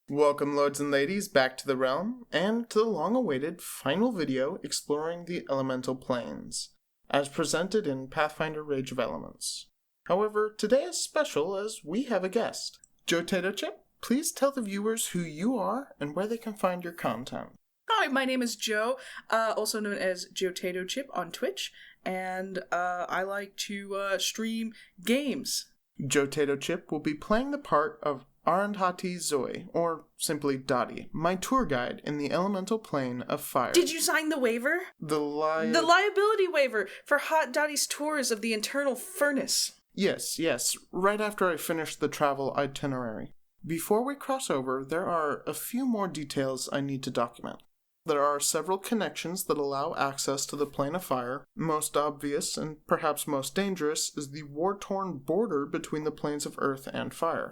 Welcome, lords and ladies, back to the realm, and to the long-awaited final video exploring the elemental planes, as presented in Pathfinder Rage of Elements. However, today is special as we have a guest. Jotato Chip, please tell the viewers who you are and where they can find your content. Hi, my name is Joe, also known as Jotato Chip on Twitch, and I like to stream games. Jotato Chip will be playing the part of Arundhati Zoe, or simply Dottie, my tour guide in the elemental plane of fire. Did you sign the waiver? The liability waiver for Hot Dottie's tours of the internal furnace. Yes, right after I finished the travel itinerary. Before we cross over, there are a few more details I need to document. There are several connections that allow access to the plane of fire. Most obvious, and perhaps most dangerous, is the war-torn border between the planes of earth and fire.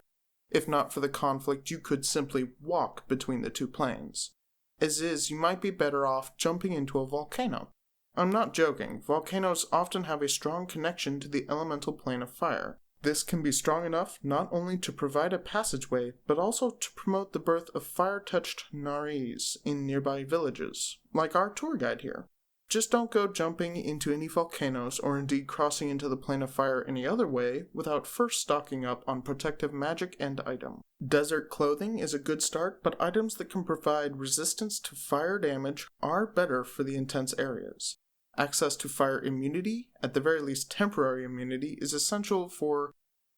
If not for the conflict, you could simply walk between the two planes. As is, you might be better off jumping into a volcano. I'm not joking, volcanoes often have a strong connection to the elemental plane of fire. This can be strong enough not only to provide a passageway, but also to promote the birth of fire-touched Naris in nearby villages, like our tour guide here. Just don't go jumping into any volcanoes or indeed crossing into the plane of fire any other way without first stocking up on protective magic and item. Desert clothing is a good start, but items that can provide resistance to fire damage are better for the intense areas. Access to fire immunity, at the very least temporary immunity, is essential for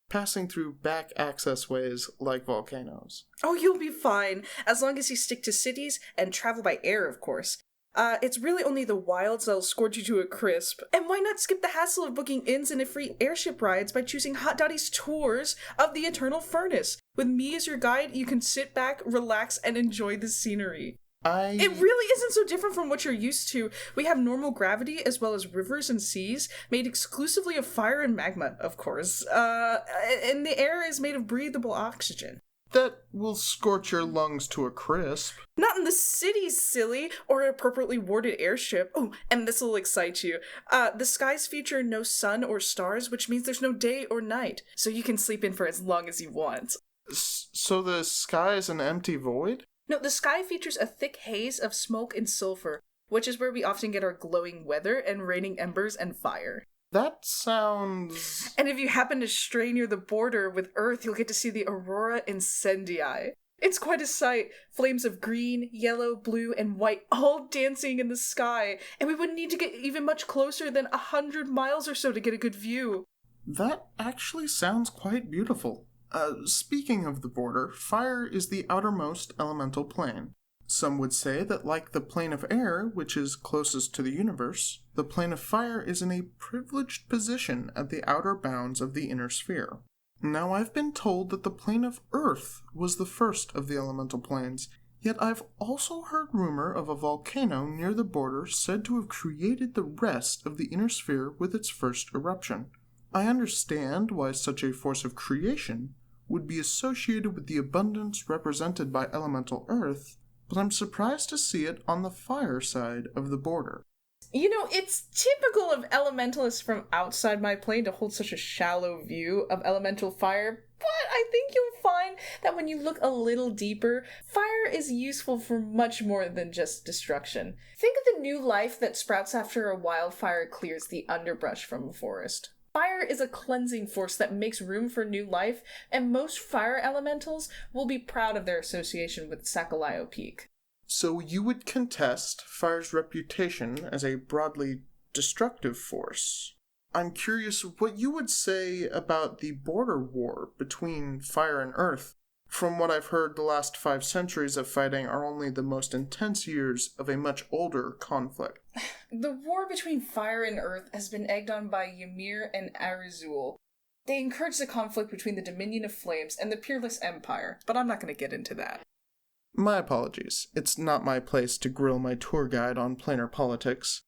passing through back access ways like volcanoes. Oh, you'll be fine, as long as you stick to cities and travel by air, of course. It's really only the wilds that'll scorch you to a crisp. And why not skip the hassle of booking inns and free airship rides by choosing Hot Dottie's tours of the Eternal Furnace? With me as your guide, you can sit back, relax, and enjoy the scenery. It really isn't so different from what you're used to. We have normal gravity as well as rivers and seas, made exclusively of fire and magma, of course. And the air is made of breathable oxygen. That will scorch your lungs to a crisp. Not in the cities, silly, or an appropriately warded airship. Oh, and this will excite you. The skies feature no sun or stars, which means there's no day or night, so you can sleep in for as long as you want. So the sky is an empty void? No, the sky features a thick haze of smoke and sulfur, which is where we often get our glowing weather and raining embers and fire. That sounds... And if you happen to stray near the border with Earth, you'll get to see the Aurora Incendii. It's quite a sight. Flames of green, yellow, blue, and white all dancing in the sky. And we wouldn't need to get even much closer than 100 miles or so to get a good view. That actually sounds quite beautiful. Speaking of the border, fire is the outermost elemental plane. Some would say that like the plane of air, which is closest to the universe, the plane of fire is in a privileged position at the outer bounds of the inner sphere. Now, I've been told that the plane of earth was the first of the elemental planes, yet I've also heard rumor of a volcano near the border said to have created the rest of the inner sphere with its first eruption. I understand why such a force of creation would be associated with the abundance represented by elemental earth, but I'm surprised to see it on the fire side of the border. You know, it's typical of elementalists from outside my plane to hold such a shallow view of elemental fire, but I think you'll find that when you look a little deeper, fire is useful for much more than just destruction. Think of the new life that sprouts after a wildfire clears the underbrush from a forest. Fire is a cleansing force that makes room for new life, and most fire elementals will be proud of their association with Sakalayo Peak. So you would contest fire's reputation as a broadly destructive force. I'm curious what you would say about the border war between fire and earth. From what I've heard, the last 5 centuries of fighting are only the most intense years of a much older conflict. The war between fire and earth has been egged on by Ymir and Arizul. They encourage the conflict between the Dominion of Flames and the Peerless Empire, but I'm not going to get into that. My apologies. It's not my place to grill my tour guide on planar politics.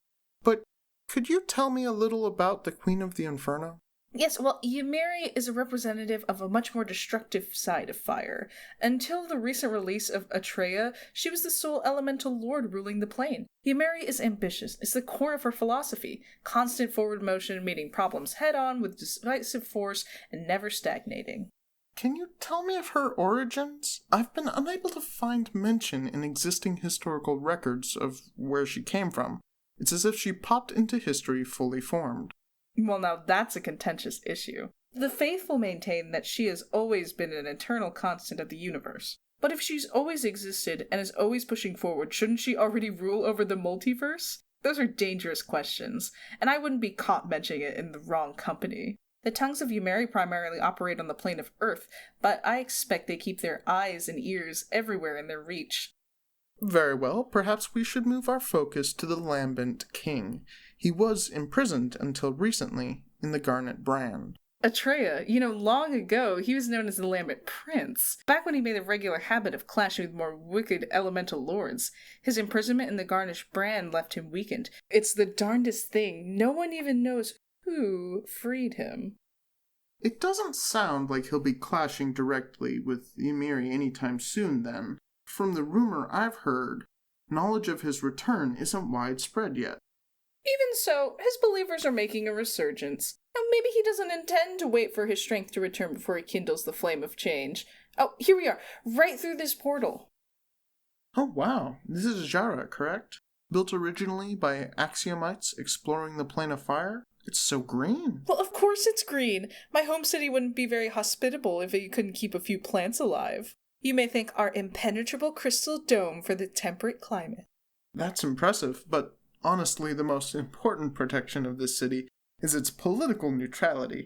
But could you tell me a little about the Queen of the Inferno? Yes, well, Ymir is a representative of a much more destructive side of fire. Until the recent release of Atreya, she was the sole elemental lord ruling the plane. Ymir is ambitious. It's the core of her philosophy. Constant forward motion, meeting problems head-on with decisive force, and never stagnating. Can you tell me of her origins? I've been unable to find mention in existing historical records of where she came from. It's as if she popped into history fully formed. Well, now that's a contentious issue. The faithful maintain that she has always been an eternal constant of the universe. But if she's always existed and is always pushing forward, shouldn't she already rule over the multiverse? Those are dangerous questions, and I wouldn't be caught mentioning it in the wrong company. The tongues of Yumeri primarily operate on the plane of Earth, but I expect they keep their eyes and ears everywhere in their reach. Very well, perhaps we should move our focus to the Lambent King. He was imprisoned until recently in the Garnet Brand. Atreya, long ago, he was known as the Lambent Prince, back when he made a regular habit of clashing with more wicked elemental lords. His imprisonment in the Garnish Brand left him weakened. It's the darndest thing. No one even knows who freed him. It doesn't sound like he'll be clashing directly with Ymiri anytime soon, then. From the rumor I've heard, knowledge of his return isn't widespread yet. Even so, his believers are making a resurgence. Now, maybe he doesn't intend to wait for his strength to return before he kindles the flame of change. Oh, here we are, right through this portal. Oh wow, this is Jara, correct? Built originally by Axiomites exploring the plane of fire? It's so green. Well, of course it's green. My home city wouldn't be very hospitable if you couldn't keep a few plants alive. You may thank our impenetrable crystal dome for the temperate climate. That's impressive, but honestly, the most important protection of this city is its political neutrality.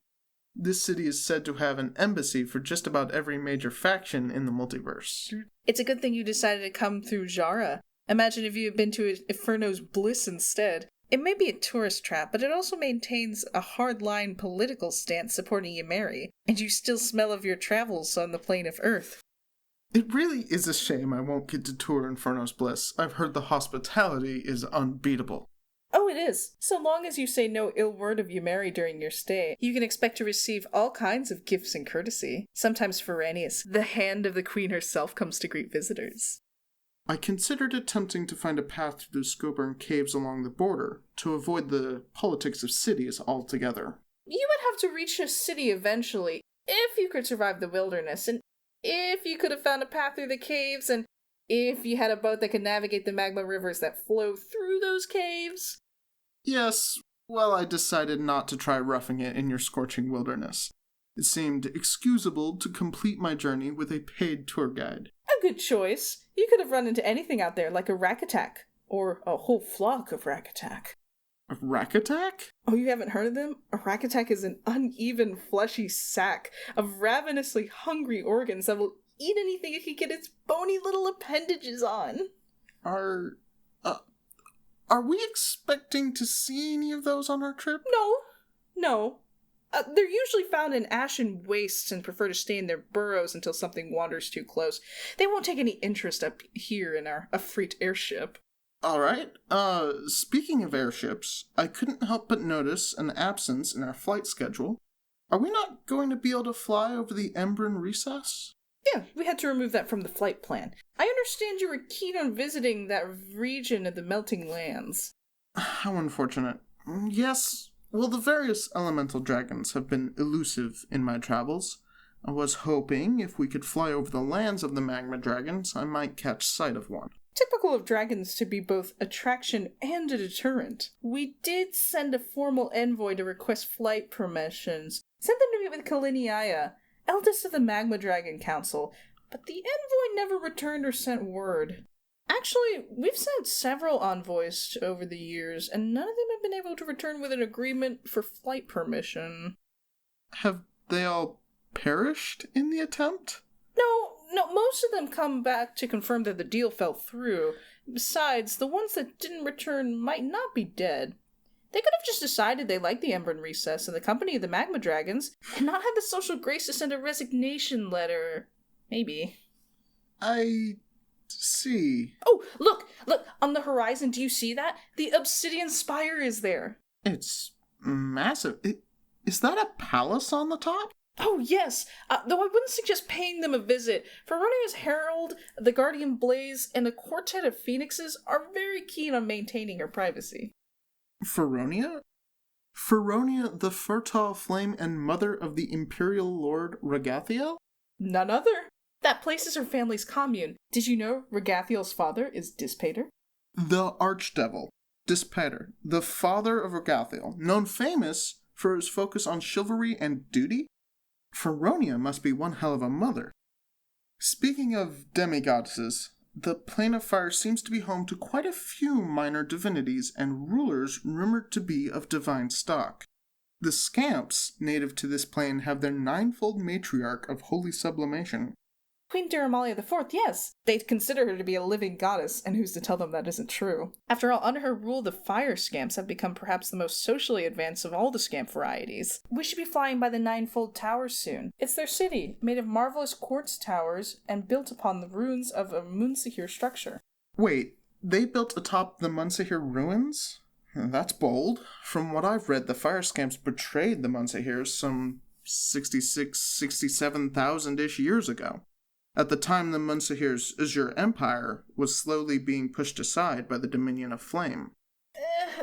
This city is said to have an embassy for just about every major faction in the multiverse. It's a good thing you decided to come through Jara. Imagine if you had been to Inferno's Bliss instead. It may be a tourist trap, but it also maintains a hardline political stance supporting Ymeri, and you still smell of your travels on the plane of Earth. It really is a shame I won't get to tour Inferno's Bliss. I've heard the hospitality is unbeatable. Oh, it is. So long as you say no ill word of Ymeri during your stay, you can expect to receive all kinds of gifts and courtesy. Sometimes Ferenius, the hand of the queen herself, comes to greet visitors. I considered attempting to find a path through the Scoburn Caves along the border, to avoid the politics of cities altogether. You would have to reach a city eventually, if you could survive the wilderness, and if you could have found a path through the caves, and if you had a boat that could navigate the magma rivers that flow through those caves. Yes, well, I decided not to try roughing it in your scorching wilderness. It seemed excusable to complete my journey with a paid tour guide. A good choice. You could have run into anything out there, like a rack attack, or a whole flock of rack attack. A rack attack? Oh, you haven't heard of them? A rack attack is an uneven, fleshy sack of ravenously hungry organs that will eat anything it can get its bony little appendages on. Are we expecting to see any of those on our trip? No. They're usually found in ashen wastes and prefer to stay in their burrows until something wanders too close. They won't take any interest up here in our Afreet airship. Alright, speaking of airships, I couldn't help but notice an absence in our flight schedule. Are we not going to be able to fly over the Embran recess? Yeah, we had to remove that from the flight plan. I understand you were keen on visiting that region of the melting lands. How unfortunate. Yes, well, the various elemental dragons have been elusive in my travels. I was hoping if we could fly over the lands of the magma dragons, I might catch sight of one. Typical of dragons to be both attraction and a deterrent. We did send a formal envoy to request flight permissions. Sent them to meet with Kaliniaya, eldest of the Magma Dragon Council, but the envoy never returned or sent word. Actually, we've sent several envoys over the years, and none of them have been able to return with an agreement for flight permission. Have they all perished in the attempt? No, most of them come back to confirm that the deal fell through. Besides, the ones that didn't return might not be dead. They could have just decided they liked the Embran Recess and the company of the Magma Dragons, and not had the social grace to send a resignation letter. Maybe. I see. Oh, look, on the horizon, do you see that? The Obsidian Spire is there. It's massive. Is that a palace on the top? Oh, yes, though I wouldn't suggest paying them a visit. Feronia's Herald, the Guardian Blaze, and a quartet of phoenixes are very keen on maintaining her privacy. Feronia? Feronia, the fertile flame and mother of the Imperial Lord Ragathiel? None other. That place is her family's commune. Did you know Regathiel's father is Dispater? The Archdevil, Dispater, the father of Regathiel, known famous for his focus on chivalry and duty? Feronia must be one hell of a mother. Speaking of demigoddesses, the Plane of Fire seems to be home to quite a few minor divinities and rulers rumored to be of divine stock. The Scamps, native to this plane, have their ninefold matriarch of holy sublimation. Queen Duramalia IV, yes. They consider her to be a living goddess, and who's to tell them that isn't true? After all, under her rule, the fire scamps have become perhaps the most socially advanced of all the scamp varieties. We should be flying by the Ninefold Towers soon. It's their city, made of marvelous quartz towers and built upon the ruins of a Munsahir structure. Wait, they built atop the Munsahir ruins? That's bold. From what I've read, the fire scamps betrayed the Munsahirs some 67,000-ish years ago. At the time, the Munsahir's Azure Empire was slowly being pushed aside by the Dominion of Flame.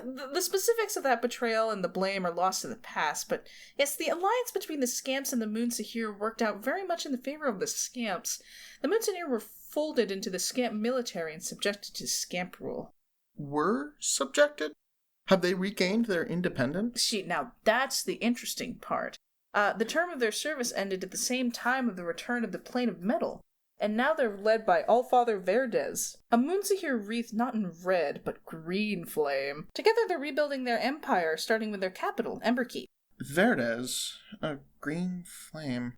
The specifics of that betrayal and the blame are lost to the past, but yes, the alliance between the Scamps and the Munsahir worked out very much in the favor of the Scamps. The Munsahir were folded into the Scamp military and subjected to Scamp rule. Were subjected? Have they regained their independence? Now that's the interesting part. The term of their service ended at the same time of the return of the Plane of Metal, and now they're led by Allfather Verdez, a Munsahir wreath not in red, but green flame. Together they're rebuilding their empire, starting with their capital, Emberkeep. Verdez? A green flame.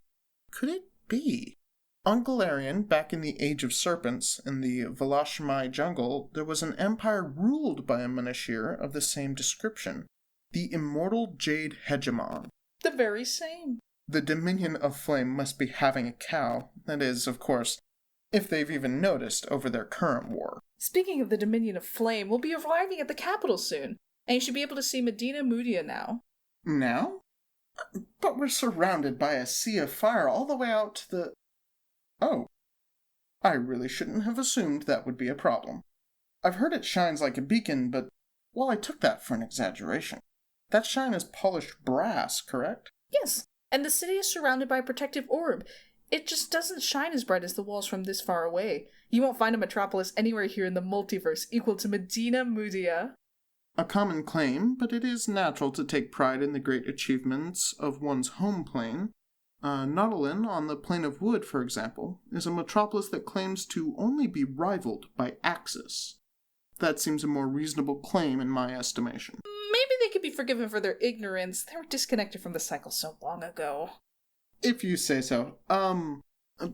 Could it be? On Galarian, back in the Age of Serpents, in the Valashmai jungle, there was an empire ruled by a Munashir of the same description, the immortal Jade Hegemon. The very same. The Dominion of Flame must be having a cow. That is, of course, if they've even noticed over their current war. Speaking of the Dominion of Flame, we'll be arriving at the capital soon, and you should be able to see Medina Mudia now. Now? But we're surrounded by a sea of fire all the way out to the... Oh. I really shouldn't have assumed that would be a problem. I've heard it shines like a beacon, but, well, I took that for an exaggeration. That shine is polished brass, correct? Yes, and the city is surrounded by a protective orb. It just doesn't shine as bright as the walls from this far away. You won't find a metropolis anywhere here in the multiverse equal to Medina Mudia. A common claim, but it is natural to take pride in the great achievements of one's home plane. Nautilin, on the Plane of Wood, for example, is a metropolis that claims to only be rivaled by Axis. That seems a more reasonable claim in my estimation. Maybe they could be forgiven for their ignorance. They were disconnected from the cycle so long ago. If you say so.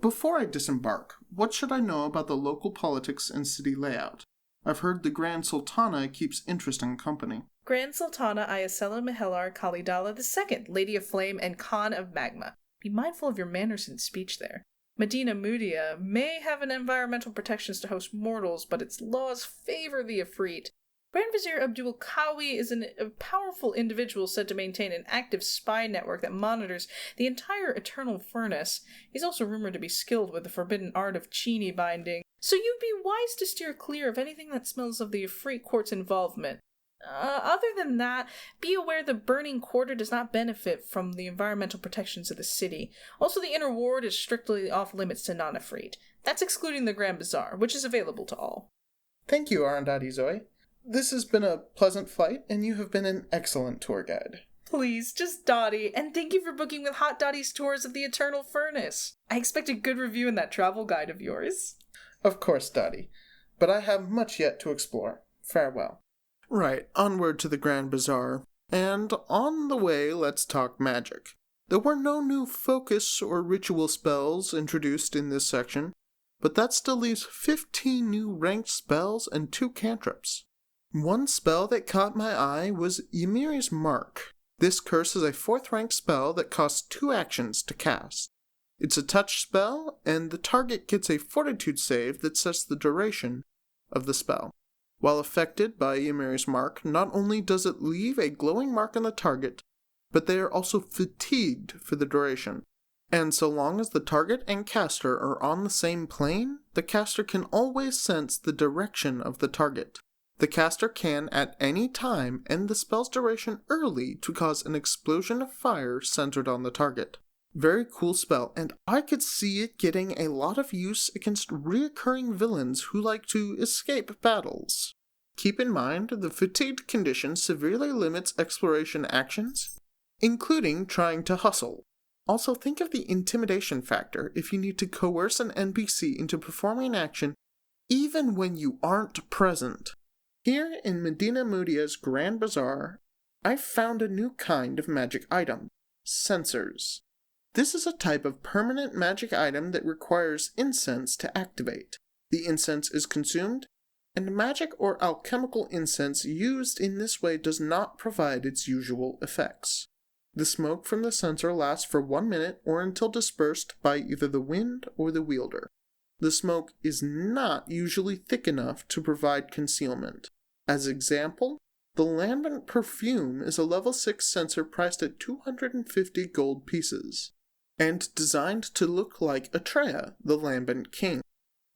Before I disembark, what should I know about the local politics and city layout? I've heard the Grand Sultana keeps interesting company. Grand Sultana Ayasela Mehelar Kalidala II, Lady of Flame and Khan of Magma. Be mindful of your manners and speech there. Medina Mudia may have an environmental protections to host mortals, but its laws favor the Ifrit. Grand Vizier Abdul Kawi is a powerful individual said to maintain an active spy network that monitors the entire Eternal Furnace. He's also rumored to be skilled with the forbidden art of Chini binding, so you'd be wise to steer clear of anything that smells of the Ifrit court's involvement. Other than that, be aware the Burning Quarter does not benefit from the environmental protections of the city. Also, the Inner Ward is strictly off-limits to non-Ifrit. That's excluding the Grand Bazaar, which is available to all. Thank you, Arundhati Zoe. This has been a pleasant flight, and you have been an excellent tour guide. Please, just Dottie, and thank you for booking with Hot Dottie's tours of the Eternal Furnace. I expect a good review in that travel guide of yours. Of course, Dottie, but I have much yet to explore. Farewell. Right, onward to the Grand Bazaar. And on the way, let's talk magic. There were no new focus or ritual spells introduced in this section, but that still leaves 15 new ranked spells and 2 cantrips. One spell that caught my eye was Ymiri's Mark. This curse is a 4th ranked spell that costs 2 actions to cast. It's a touch spell, and the target gets a fortitude save that sets the duration of the spell. While affected by Ymiri's Mark, not only does it leave a glowing mark on the target, but they are also fatigued for the duration. And so long as the target and caster are on the same plane, the caster can always sense the direction of the target. The caster can, at any time, end the spell's duration early to cause an explosion of fire centered on the target. Very cool spell, and I could see it getting a lot of use against reoccurring villains who like to escape battles. Keep in mind, the fatigued condition severely limits exploration actions, including trying to hustle. Also, think of the intimidation factor if you need to coerce an NPC into performing an action even when you aren't present. Here in Medina Mudia's Grand Bazaar, I've found a new kind of magic item, sensors. This is a type of permanent magic item that requires incense to activate. The incense is consumed, and magic or alchemical incense used in this way does not provide its usual effects. The smoke from the censer lasts for 1 minute or until dispersed by either the wind or the wielder. The smoke is not usually thick enough to provide concealment. As example, the lambent perfume is a level 6 censer priced at 250 gold pieces, and designed to look like Atreya, the lambent king.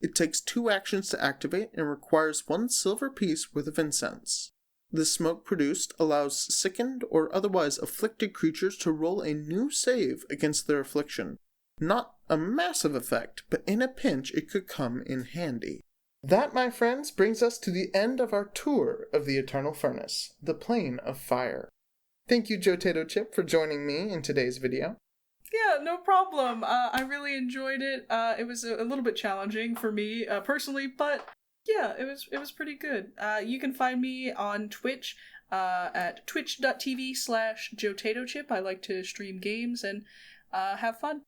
It takes 2 actions to activate and requires 1 silver piece worth of incense. The smoke produced allows sickened or otherwise afflicted creatures to roll a new save against their affliction. Not a massive effect, but in a pinch it could come in handy. That, my friends, brings us to the end of our tour of the Eternal Furnace, the Plane of Fire. Thank you, Jotato Chip, for joining me in today's video. Yeah, no problem. I really enjoyed it. It was a little bit challenging for me personally, but yeah, it was pretty good. You can find me on Twitch at twitch.tv/jotatochip. I like to stream games and have fun.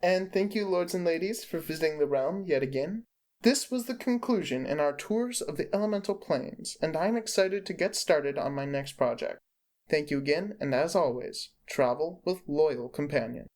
And thank you, lords and ladies, for visiting the realm yet again. This was the conclusion in our tours of the elemental planes, and I'm excited to get started on my next project. Thank you again, and as always, travel with loyal companions.